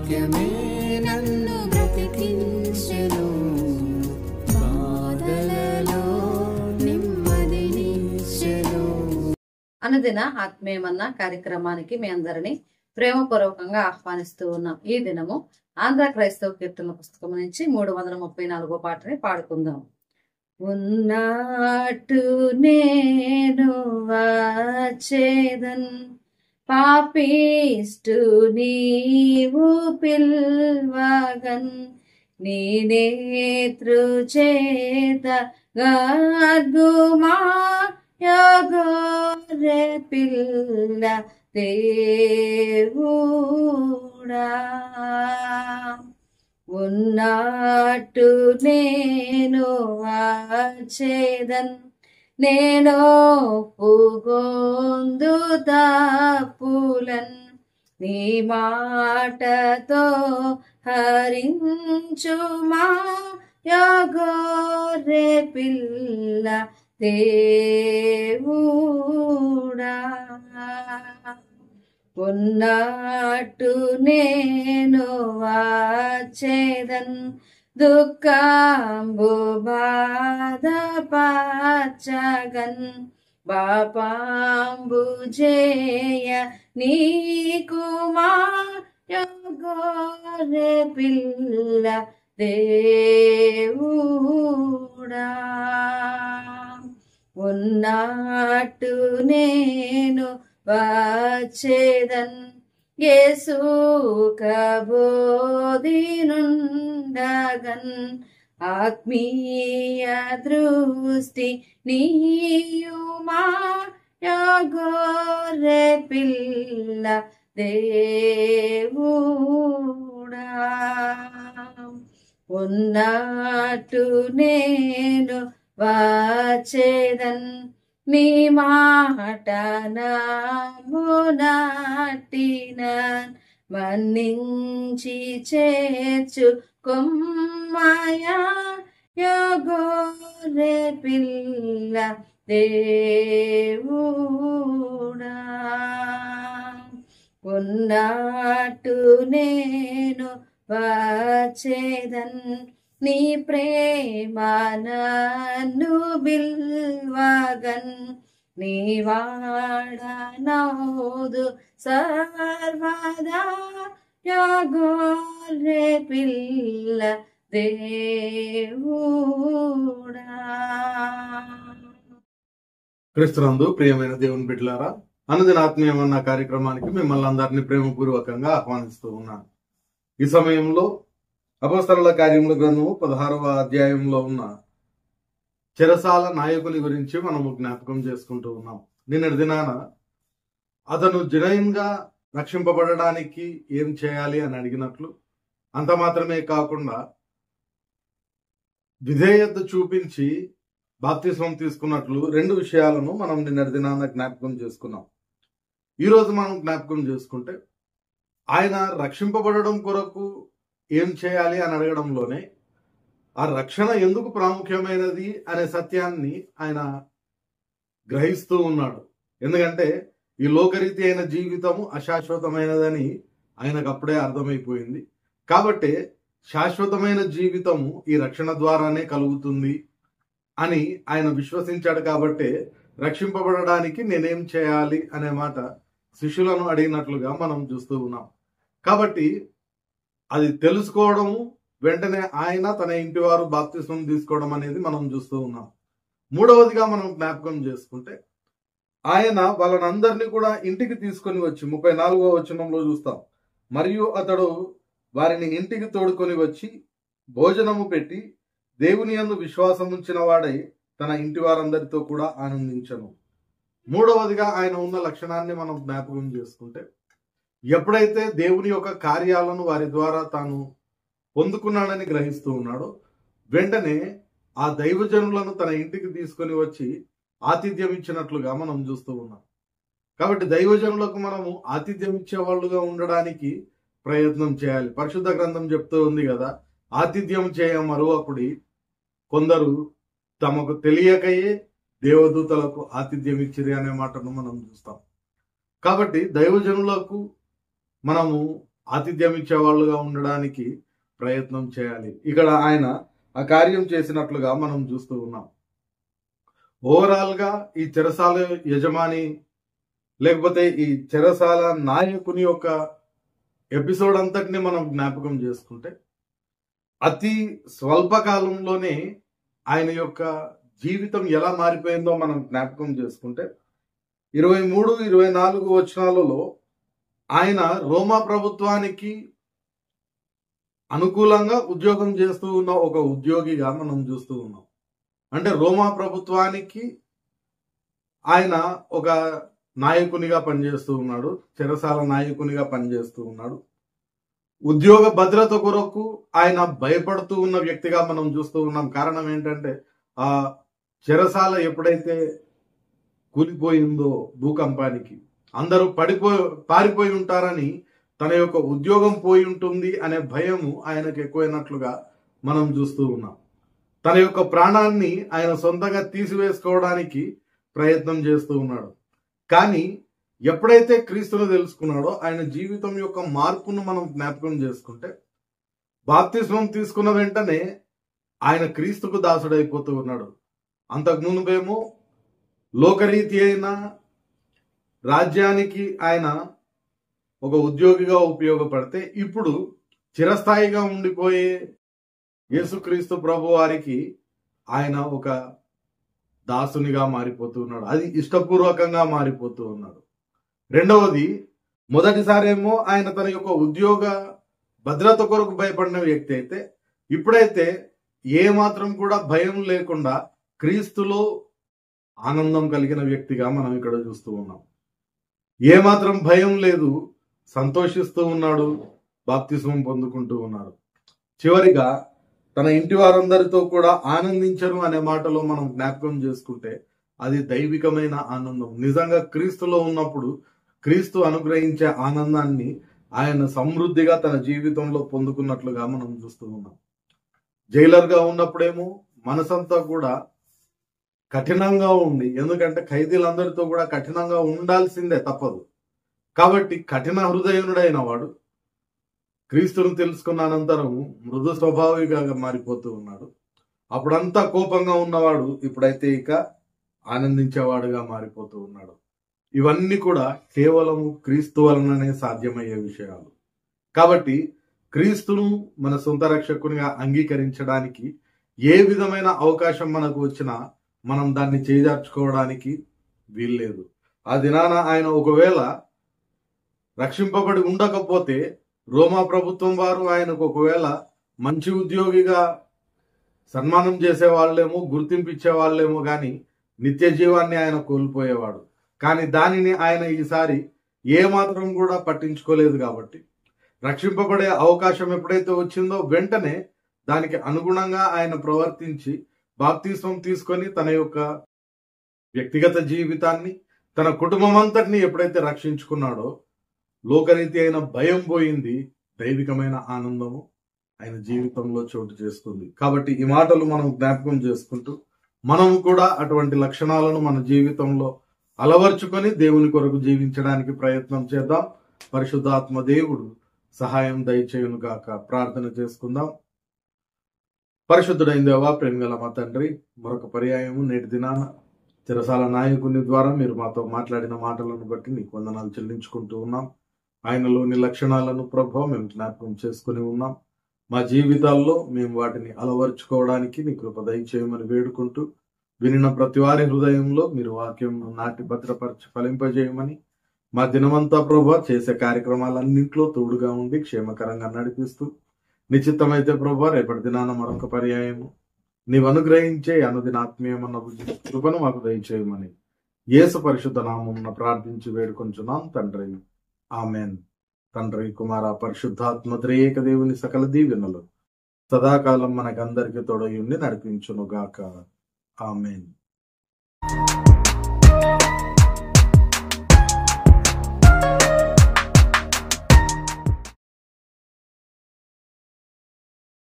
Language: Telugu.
వాక్యమే నన్ను బ్రతికించెను, బాధలలో నెమ్మదినిచ్చెను. అనుదిన ఆత్మీయమన్న కార్యక్రమానికి మీ అందరినీ ప్రేమపూర్వకంగా ఆహ్వానిస్తూ ఉన్నాం. ఈ దినము ఆంధ్ర క్రైస్తవ కీర్తనల పుస్తకం నుంచి 334 పాటని పాడుకుందాం. ఉన్నట్టు నేను వచ్చేదన్, పాపిష్టు నీవు పిల్వగన్, నీ నేత్రు చేత గర్గుమా గొర్రె పిల్ల దేవుడా. ఉన్నట్టు నేను వచ్చేదన్, నేను ఒప్పుకొందు తప్పులన్, నీ మాటతో హరించుమా గొర్రె పిల్ల దేవుడా. ఉన్నట్టు నేను వచ్చేదన్, దుఃఖంబు బాధ పచ్చగన్, పాపంబు జేయ నీకుమా గొర్రె పిల్ల దేవుడా. ఉన్నట్టు నేను వచ్చేదన్, యేసు కబోధినుండగన్, ఆత్మీయ దృష్టి నీయుమా గొర్రె పిల్ల దేవుడా. ఉన్నట్టు నేను వచ్చేదన్, నీ మాట నమ్మునట్టినన్, మన్నించి చేర్చు కొమ్మయా గొర్రె పిల్ల దేవుడా. ఉన్నట్టు నేను వచ్చేదన్, నీ ప్రేమ నన్ను బిల్వగన్, నీ వాడనౌదు సర్వదా గొర్రె పిల్ల దేవుడా. క్రీస్తునందు ప్రియమైన దేవుని బిడ్డలారా, అనుదిన ఆత్మీయమన్న కార్యక్రమానికి మిమ్మల్ని అందరినీ ప్రేమపూర్వకంగా ఆహ్వానిస్తూ ఉన్నాను. ఈ సమయంలో అపోస్తలుల కార్యముల గ్రంథము 16వ అధ్యాయంలో ఉన్న చెరసాల నాయకుని గురించి మనము జ్ఞాపకం చేసుకుంటూ ఉన్నాం. నిన్నటి దినాన అతను జెన్యున్గా రక్షింపబడడానికి ఏం చేయాలి అని అడిగినట్లు, అంత మాత్రమే కాకుండా విధేయత చూపించి బాప్తిస్మం తీసుకున్నట్లు 2 విషయాలను మనం నిన్నటి దినాన జ్ఞాపకం చేసుకున్నాం. ఈరోజు మనం జ్ఞాపకం చేసుకుంటే ఆయన రక్షింపబడడం కొరకు ఏం చేయాలి అని అడగడంలోనే ఆ రక్షణ ఎందుకు ప్రాముఖ్యమైనది అనే సత్యాన్ని ఆయన గ్రహిస్తూ ఉన్నాడు. ఎందుకంటే ఈ లోకరీతి అయిన జీవితము అశాశ్వతమైనదని ఆయనకు అప్పుడే అర్థమైపోయింది. కాబట్టి శాశ్వతమైన జీవితము ఈ రక్షణ ద్వారానే కలుగుతుంది అని ఆయన విశ్వసించాడు. కాబట్టి రక్షింపబడడానికి నేనేం చేయాలి అనే మాట శిష్యులను అడిగినట్లుగా మనం చూస్తూ ఉన్నాం. కాబట్టి అది తెలుసుకోవడము, వెంటనే ఆయన తన ఇంటి వారు బాప్తిస్మం తీసుకోవడం అనేది మనం చూస్తూ ఉన్నాం. మూడవదిగా మనం జ్ఞాపకం చేసుకుంటే ఆయన వాళ్ళనందరినీ కూడా ఇంటికి తీసుకొని వచ్చి 34వ వచనంలో చూస్తాం, మరియు అతడు వారిని ఇంటికి తోడుకొని వచ్చి భోజనము పెట్టి దేవుని యందు విశ్వాసం ఉంచిన వాడై తన ఇంటి వారందరితో కూడా ఆనందించను. మూడవదిగా ఆయన ఉన్న లక్షణాన్ని మనం జ్ఞాపకం చేసుకుంటే, ఎప్పుడైతే దేవుని యొక్క కార్యాలను వారి ద్వారా తాను పొందుకున్నాడని గ్రహిస్తూ ఉన్నాడో, వెంటనే ఆ దైవజనులను తన ఇంటికి తీసుకొని వచ్చి ఆతిథ్యం ఇచ్చినట్లుగా మనం చూస్తూ ఉన్నాం. కాబట్టి దైవజనులకు మనము ఆతిథ్యం ఇచ్చేవాళ్ళుగా ఉండడానికి ప్రయత్నం చేయాలి. పరిశుద్ధ గ్రంథం చెప్తూ ఉంది కదా, ఆతిథ్యం చేయ మరువకుడి కొందరు తమకు తెలియకయే దేవదూతలకు ఆతిథ్యం ఇచ్చిరి అనే మాటను మనం చూస్తాం. కాబట్టి దైవజనులకు మనము ఆతిథ్యం ఇచ్చే వాళ్ళుగా ఉండడానికి ప్రయత్నం చేయాలి. ఇక్కడ ఆయన ఆ కార్యం చేసినట్లుగా మనం చూస్తూ ఉన్నాం. ఓవరాల్ గా ఈ చెరసాల యజమాని లేకపోతే ఈ చెరసాల నాయకుని యొక్క ఎపిసోడ్ అంతటిని మనం జ్ఞాపకం చేసుకుంటే అతి స్వల్పకాలంలోనే ఆయన యొక్క జీవితం ఎలా మారిపోయిందో మనం జ్ఞాపకం చేసుకుంటే 23-24 వచనాలలో ఆయన రోమా ప్రభుత్వానికి అనుకూలంగా ఉద్యోగం చేస్తూ ఉన్న ఒక ఉద్యోగిగా మనం చూస్తూ ఉన్నాం. అంటే రోమా ప్రభుత్వానికి ఆయన ఒక నాయకునిగా పనిచేస్తూ ఉన్నాడు, చెరసాల నాయకునిగా పనిచేస్తూ ఉన్నాడు. ఉద్యోగ భద్రత కొరకు ఆయన భయపడుతూ ఉన్న వ్యక్తిగా మనం చూస్తూ ఉన్నాం. కారణం ఏంటంటే ఆ చెరసాల ఎప్పుడైతే కూలిపోయిందో భూకంపానికి అందరూ పారిపోయి ఉంటారని, తన యొక్క ఉద్యోగం పోయి ఉంటుంది అనే భయము ఆయనకు ఎక్కువైనట్లుగా మనం చూస్తూ ఉన్నాం. తన యొక్క ప్రాణాన్ని ఆయన సొంతంగా తీసివేసుకోవడానికి ప్రయత్నం చేస్తూ ఉన్నాడు. కానీ ఎప్పుడైతే క్రీస్తును తెలుసుకున్నాడో ఆయన జీవితం యొక్క మార్పును మనం జ్ఞాపకం చేసుకుంటే బాప్తిస్మం తీసుకున్న వెంటనే ఆయన క్రీస్తుకు దాసుడైపోతూ ఉన్నాడు. అంతకు మునుపేమో లోకరీతి అయిన రాజ్యానికి ఆయన ఒక ఉద్యోగిగా ఉపయోగపడితే ఇప్పుడు చిరస్థాయిగా ఉండిపోయే యేసుక్రీస్తు ప్రభు వారికి ఆయన ఒక దాసునిగా మారిపోతూ ఉన్నాడు. అది ఇష్టపూర్వకంగా మారిపోతూ ఉన్నాడు. రెండవది, మొదటిసారేమో ఆయన తన యొక్క ఉద్యోగ భద్రత కొరకు భయపడిన వ్యక్తి అయితే ఇప్పుడైతే ఏ మాత్రం కూడా భయం లేకుండా క్రీస్తులో ఆనందం కలిగిన వ్యక్తిగా మనం ఇక్కడ చూస్తూ ఉన్నాం. ఏ మాత్రం భయం లేదు, సంతోషిస్తూ ఉన్నాడు, బాప్తిస్మం పొందుకుంటూ ఉన్నాడు. చివరిగా తన ఇంటి వారందరితో కూడా ఆనందించరు అనే మాటలో మనం జ్ఞాపకం చేసుకుంటే అది దైవికమైన ఆనందం. నిజంగా క్రీస్తులో ఉన్నప్పుడు క్రీస్తు అనుగ్రహించే ఆనందాన్ని ఆయన సమృద్ధిగా తన జీవితంలో పొందుకున్నట్లుగా మనం చూస్తూ ఉన్నాం. జైలర్ గా ఉన్నప్పుడేమో మనసంతా కూడా కఠినంగా ఉంది. ఎందుకంటే ఖైదీలందరితో కూడా కఠినంగా ఉండాల్సిందే, తప్పదు. కాబట్టి కఠిన హృదయుడైన వాడు క్రీస్తును తెలుసుకున్న అనంతరం మృదు స్వభావిగా మారిపోతూ ఉన్నాడు. అప్పుడంతా కోపంగా ఉన్నవాడు ఇప్పుడైతే ఇక ఆనందించేవాడుగా మారిపోతూ ఉన్నాడు. ఇవన్నీ కూడా కేవలం క్రీస్తు వలననే సాధ్యమయ్యే విషయాలు. కాబట్టి క్రీస్తును మన సొంత రక్షకునిగా అంగీకరించడానికి ఏ విధమైన అవకాశం మనకు వచ్చినా మనం దాన్ని చేజార్చుకోవడానికి వీల్లేదు. ఆ దినాన ఆయన ఒకవేళ రక్షింపబడి ఉండకపోతే రోమా ప్రభుత్వం వారు ఆయనకు ఒకవేళ మంచి ఉద్యోగిగా సన్మానం చేసే వాళ్ళేమో, గుర్తింపు ఇచ్చే వాళ్ళేమో, కానీ నిత్య జీవాన్ని ఆయన కోల్పోయేవాడు. కానీ దానిని ఆయన ఈసారి ఏమాత్రం కూడా పట్టించుకోలేదు. కాబట్టి రక్షింపబడే అవకాశం ఎప్పుడైతే వచ్చిందో వెంటనే దానికి అనుగుణంగా ఆయన ప్రవర్తించి బాప్తిస్మం తీసుకొని తన యొక్క వ్యక్తిగత జీవితాన్ని, తన కుటుంబం అంతటిని ఎప్పుడైతే రక్షించుకున్నాడో లోకరీతి అయిన భయం పోయింది, దైవికమైన ఆనందము ఆయన జీవితంలో చోటు చేసుకుంది. కాబట్టి ఈ మాటలు మనం జ్ఞాపకం చేసుకుంటూ మనం కూడా అటువంటి లక్షణాలను మన జీవితంలో అలవర్చుకొని దేవుని కొరకు జీవించడానికి ప్రయత్నం చేద్దాం. పరిశుద్ధాత్మ దేవుడు సహాయం దయచేయును గాక. ప్రార్థన చేసుకుందాం. పరిశుద్ధుడైన దేవా, ప్రేమగల మా తండ్రి, మరొక పర్యాయము నేటి దినాన చెరసాల నాయకుని ద్వారా మీరు మాతో మాట్లాడిన మాటలను బట్టి నీకు వందనాలు చెల్లించుకుంటూ ఉన్నాం. ఆయనలోని లక్షణాలను ప్రభావం మేము జ్ఞాపకం చేసుకుని ఉన్నాం. మా జీవితాల్లో మేము వాటిని అలవర్చుకోవడానికి నీ కృప దయచేయమని వేడుకుంటూ, వినిన ప్రతి వారి హృదయంలో మీరు వాక్యం నాటి భద్రపరిచి ఫలింపజేయమని, మా దినమంతా ప్రభా చేసే కార్యక్రమాలన్నింటిలో తోడుగా ఉండి క్షేమకరంగా నడిపిస్తూ, నిశ్చితమైతే ప్రభా రేపటి దినాన మరొక పర్యాయము నీవు అనుగ్రహించే అనుదిన ఆత్మీయమన్న కృపను మాకు దయచేయమని యేసు పరిశుద్ధ నామమున ప్రార్థించి వేడుకొంచున్నాం తండ్రి. ఆమెన్. తండ్రి, కుమార, పరిశుద్ధాత్మ త్రియేక దేవుని సకల దీవెనలు సదాకాలం మనకందరికి తోడయుండి నడిపించును గాక. ఆమెన్.